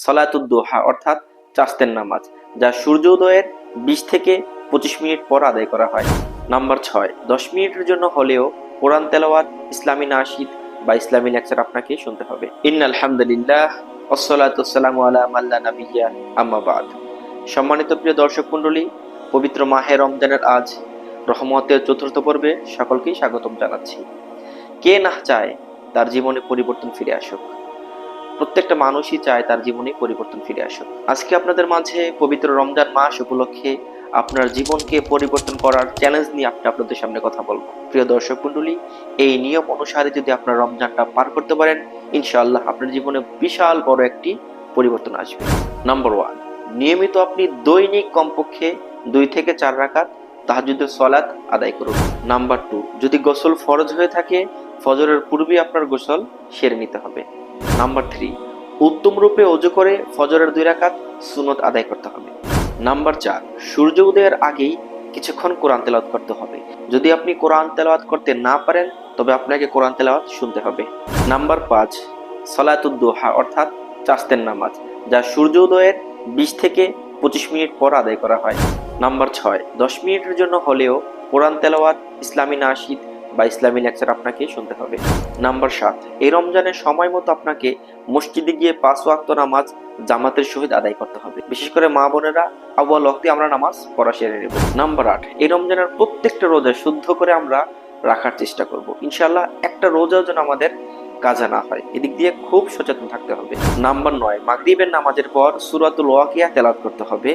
সালাতুদ দুহা অর্থাৎ চাস্তের নামাজ, যা সূর্যোদয়ের 20 থেকে 25 মিনিট পর আদায় করা হয়। নাম্বার 6, 10 মিনিটের জন্য হলেও কোরআন তেলাওয়াত, ইসলামী নাশিদ বা ইসলামী লেকচার আপনাকে শুনতে হবে। ইন্নাল হামদুলিল্লাহ ওয়াসসালাতু ওয়াসসালামু আলা মান লা নাবিয়্যা আম্মা বাদ। সম্মানিত প্রিয় দর্শক মণ্ডলী, পবিত্র মাহে রমজানের আজ রহমতের চতুর্থ পর্বে সকলকেই স্বাগতম জানাচ্ছি। কে না চায় তার জীবনে পরিবর্তন ফিরে আসুক? প্রত্যেকটা মানুষই চায় তার জীবনে পরিবর্তন ফিরে আসুক। আজকে আপনাদের মাঝে পবিত্র রমজান মাস উপলক্ষে আপনার জীবনকে পরিবর্তন করার চ্যালেঞ্জ নিয়ে আপনাদের সামনে কথা বলবো। প্রিয় দর্শক মণ্ডলী, এই নিয়ম অনুসারে যদি আপনার রমজানটা পার করতে পারেন, ইনশাআল্লাহ আপনার জীবনে বিশাল বড় একটি পরিবর্তন আসবে। নাম্বার 1, নিয়মিত আপনি দৈনিক কমপক্ষে 2 থেকে 4 রাকাত তাহাজ্জুদের সালাত আদায় করুন। নাম্বার 2, যদি গোসল ফরজ হয়ে থাকে, ফজরের পূর্বে আপনার গোসল সেরে নিতে হবে। নাম্বার 3, উত্তম রূপে ওযু করে ফজরের 2 রাকাত সুন্নত আদায় করতে হবে। নাম্বার 4, সূর্য উদয়ের আগেই কিছুক্ষণ কোরআন তেলাওয়াত করতে হবে। যদি আপনি কোরআন তেলাওয়াত করতে না পারেন, তবে আপনাকে কোরআন তেলাওয়াত শুনতে হবে। নাম্বার 5, সালাতুদ দুহা অর্থাৎ চাস্তের নামাজ, যা সূর্য উদয়ের 20 থেকে 25 মিনিট পর আদায় করা হয়। নাম্বার 6, 10 মিনিটের জন্য হলেও কোরআন তেলাওয়াত, ইসলামী নাশিদ বা ইসলামী লেকচার আপনাকে শুনতে হবে। নাম্বার 7, এই রমজানের সময় মতো আপনাকে মসজিদে গিয়ে 5 ওয়াক্ত নামাজ জামাতের সহিত আদায় করতে হবে। বিশেষ করে মা বোনেরা আউয়াল ওয়াক্তে আমরা নামাজ পড়া সেরে নেব। নাম্বার 8, এই রমজানের প্রত্যেকটা রোজা শুদ্ধ করে আমরা রাখার চেষ্টা করব। ইনশাআল্লাহ একটা রোজাও যেন আমাদের কাজা না হয়, এদিক দিয়ে খুব সচেতন থাকতে হবে। নাম্বার 9, মাগরিবের নামাজের পর সূরাতুল ওয়াকিয়া তেলাওয়াত করতে হবে।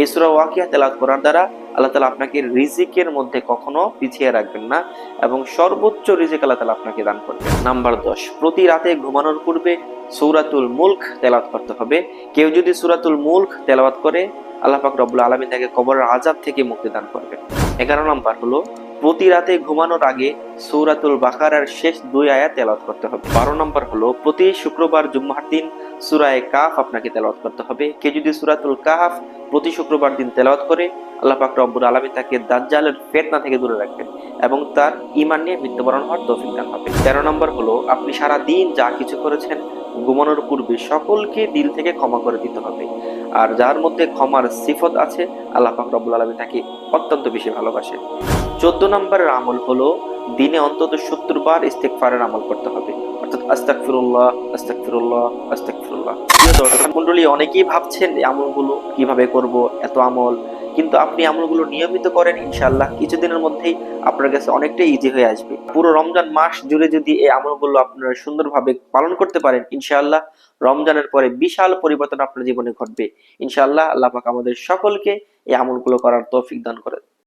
এই সূরা ওয়াকিয়া তেলাওয়াত করার দ্বারা আল্লাহ তাআলা আপনাকে রিজিকের মধ্যে কখনো পিছিয়ে রাখবেন না এবং সর্বোচ্চ রিজিক আল্লাহ তাআলা আপনাকে দান করবেন। নাম্বার 10, প্রতি রাতে ঘুমানোর পূর্বে সূরাতুল মুলক তেলাওয়াত করতে হবে। কেউ যদি সূরাতুল মুলক তেলাওয়াত করে, আল্লাহ পাক রব্বুল আলামিন তাকে কবরের আযাব থেকে মুক্তি দান করবেন। 11 নাম্বার হলো প্রতি রাতে ঘুমানোর আগে সূরাতুল বাকারার শেষ 2 আয়াত তেলাওয়াত করতে হবে। 12 নাম্বার হলো প্রতি শুক্রবার জুম্মার দিন সূরা কাহফ আপনাকে তেলাওয়াত করতে হবে। কে যদি সূরাতুল কাহফ প্রতি শুক্রবার দিন তেলাওয়াত করে, আল্লাহ পাক রব্বুল আলামিন তাকে দাজ্জালের ফিতনা থেকে দূরে রাখবেন এবং তার ঈমান নিয়ে মৃত্যুবরণ হওয়ার তৌফিক দান হবে। 13 নাম্বার হলো আপনি সারা দিন যা কিছু করেছেন ঘুমানোর পূর্বে সকলকে দিল থেকে ক্ষমা করে দিতে হবে। আর যার মধ্যে ক্ষমার সিফত আছে, আল্লাহ পাক রব্বুল আলামিন তাকে অত্যন্ত বেশি ভালোবাসেন। 14 নম্বরের আমল হলো দিনে অন্তত 70 বার ইস্তিগফারের আমল করতে হবে, অর্থাৎ আস্তাগফিরুল্লাহ আস্তাগফিরুল্লাহ আস্তাগফিরুল্লাহ। প্রিয় দর্শক মণ্ডলী, অনেকেই ভাবছেন এই আমলগুলো কিভাবে করব, এত আমল, কিন্তু আপনি আমলগুলো নিয়মিত করেন, ইনশাআল্লাহ কিছুদিনের মধ্যেই আপনার কাছে অনেকটাই ইজি হয়ে আসবে। পুরো রমজান মাস জুড়ে যদি এই আমলগুলো আপনারা সুন্দরভাবে পালন করতে পারেন, ইনশাআল্লাহ রমজানের পরে বিশাল পরিবর্তন আপনার জীবনে ঘটবে। ইনশাআল্লাহ আল্লাহ পাক আমাদের সকলকে এই আমলগুলো করার তৌফিক দান করেন।